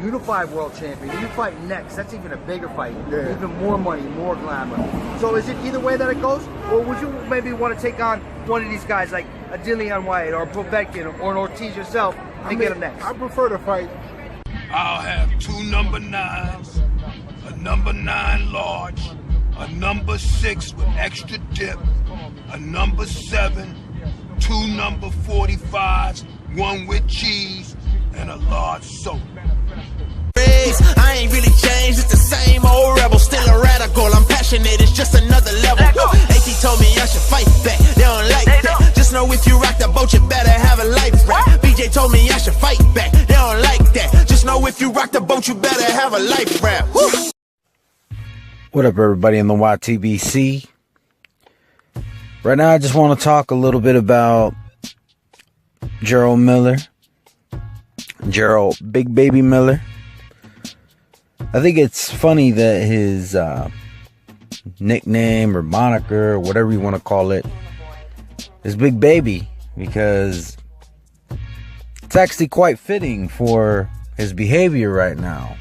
unified world champion. You fight next. That's even a bigger fight. Yeah. Even more money, more glamour. So is it either way that it goes? Or would you maybe want to take on one of these guys like a Dillian White or a Povetkin or an Ortiz yourself and get him next? I prefer to fight. I'll have 2 number 9s, a number 9 large, a number 6 with extra dip, a number 7, 2 number 45s, 1 with cheese, and a large soda. I ain't really changed, it's the same old rebel, still a radical, I'm passionate, it's just another level. AT told me I should fight back, they don't like that. Just know if you rock the boat, you better have a life raft. BJ told me I should fight back, they don't like that. Just know if you rock the boat, you better have a life raft. What up, everybody in the YTBC? Right now, I just want to talk a little bit about Jarrel Miller. Jarrel Big Baby Miller. I think it's funny that his nickname or moniker, or whatever you want to call it, is Big Baby, because it's actually quite fitting for his behavior right now.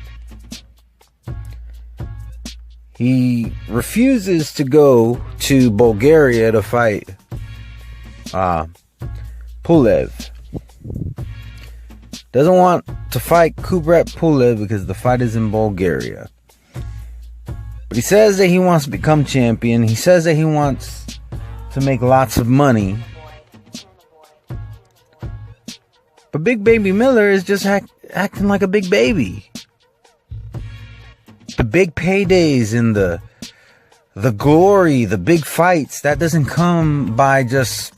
He refuses to go to Bulgaria to fight Pulev. Doesn't want to fight Kubrat Pulev because the fight is in Bulgaria. But he says that he wants to become champion. He says that he wants to make lots of money. But Big Baby Miller is just acting like a big baby. The big paydays and the glory, the big fights, that doesn't come by just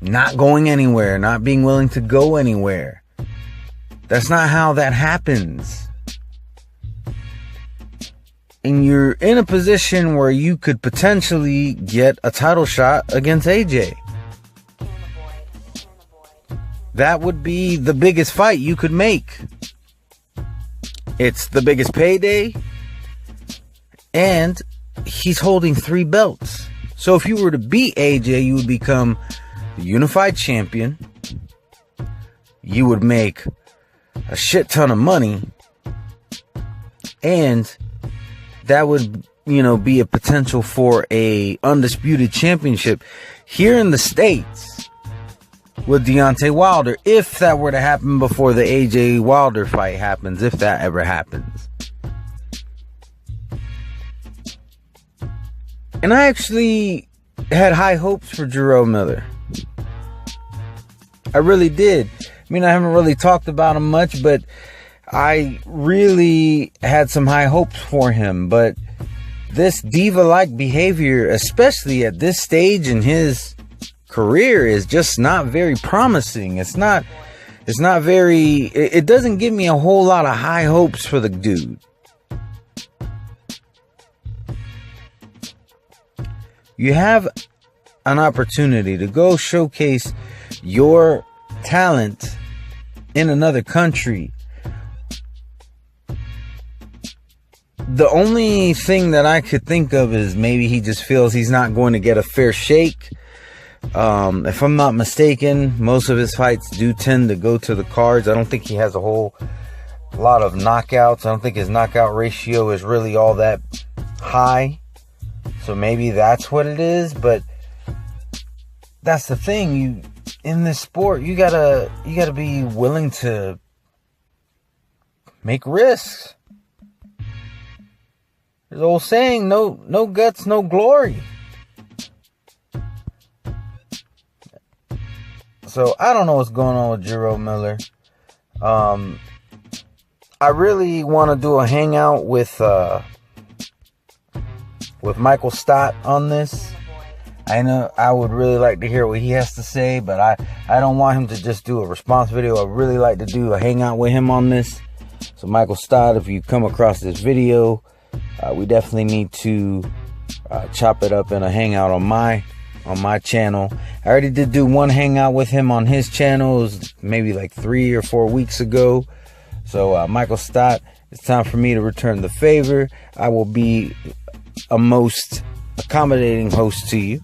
not going anywhere, not being willing to go anywhere. That's not how that happens. And you're in a position where you could potentially get a title shot against AJ. That would be the biggest fight you could make. It's the biggest payday, and he's holding 3 belts. So if you were to beat AJ, you would become the unified champion. You would make a shit ton of money, and that would, be a potential for a undisputed championship here in the States with Deontay Wilder, if that were to happen before the AJ Wilder fight happens, if that ever happens. And I actually had high hopes for Jarrel Miller. I really did. I mean, I haven't really talked about him much, but I really had some high hopes for him. But this diva-like behavior, especially at this stage in his career, is just not very promising. It doesn't give me a whole lot of high hopes for the dude. You have an opportunity to go showcase your talent in another country. The only thing that I could think of is maybe he just feels he's not going to get a fair shake. If I'm not mistaken, most of his fights do tend to go to the cards. I don't think he has a whole lot of knockouts. I don't think his knockout ratio is really all that high. So maybe that's what it is. But that's the thing. In this sport, you gotta be willing to make risks. There's an old saying, no guts, no glory. So I don't know what's going on with Jarrel Miller. I really want to do a hangout with Michael Stott on this. I know I would really like to hear what he has to say, but I don't want him to just do a response video. I'd really like to do a hangout with him on this. So Michael Stott, if you come across this video, we definitely need to chop it up in a hangout on my channel. I already did do one hangout with him on his channel. It was maybe like 3 or 4 weeks ago. So Michael Stott, it's time for me to return the favor. I will be a most accommodating host to you.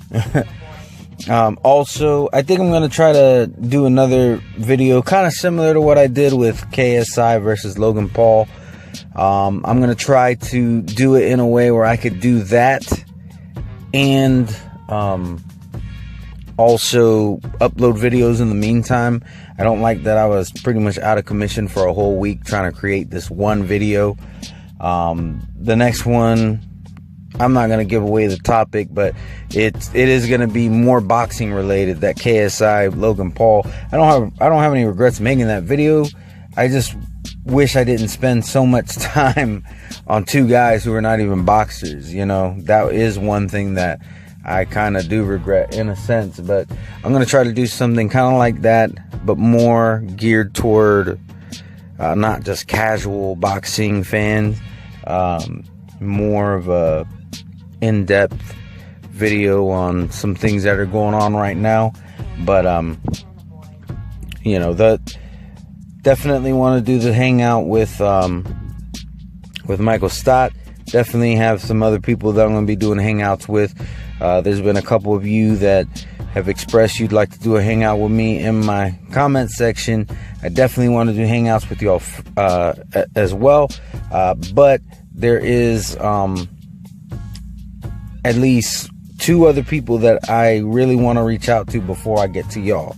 Also, I think I'm going to try to do another video kind of similar to what I did with KSI versus Logan Paul. I'm going to try to do it in a way where I could do that and also upload videos in the meantime. I don't like that I was pretty much out of commission for a whole week trying to create this one video. The next one, I'm not going to give away the topic, but it is going to be more boxing related. That KSI Logan Paul. I don't have any regrets making that video. I just wish I didn't spend so much time on two guys who are not even boxers. You know, that is one thing that I kind of do regret in a sense. But I'm going to try to do something kind of like that, but more geared toward not just casual boxing fans. More of a in-depth video on some things that are going on right now. But you know, definitely want to do the hangout with Michael Stott. Definitely have some other people that I'm going to be doing hangouts with. There's been a couple of you that have expressed you'd like to do a hangout with me in my comment section. I definitely want to do hangouts with y'all as well. But there is at least 2 other people that I really want to reach out to before I get to y'all.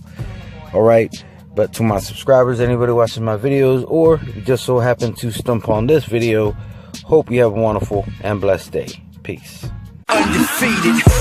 All right. But to my subscribers, anybody watching my videos, or if you just so happen to stumble on this video, hope you have a wonderful and blessed day. Peace. Undefeated.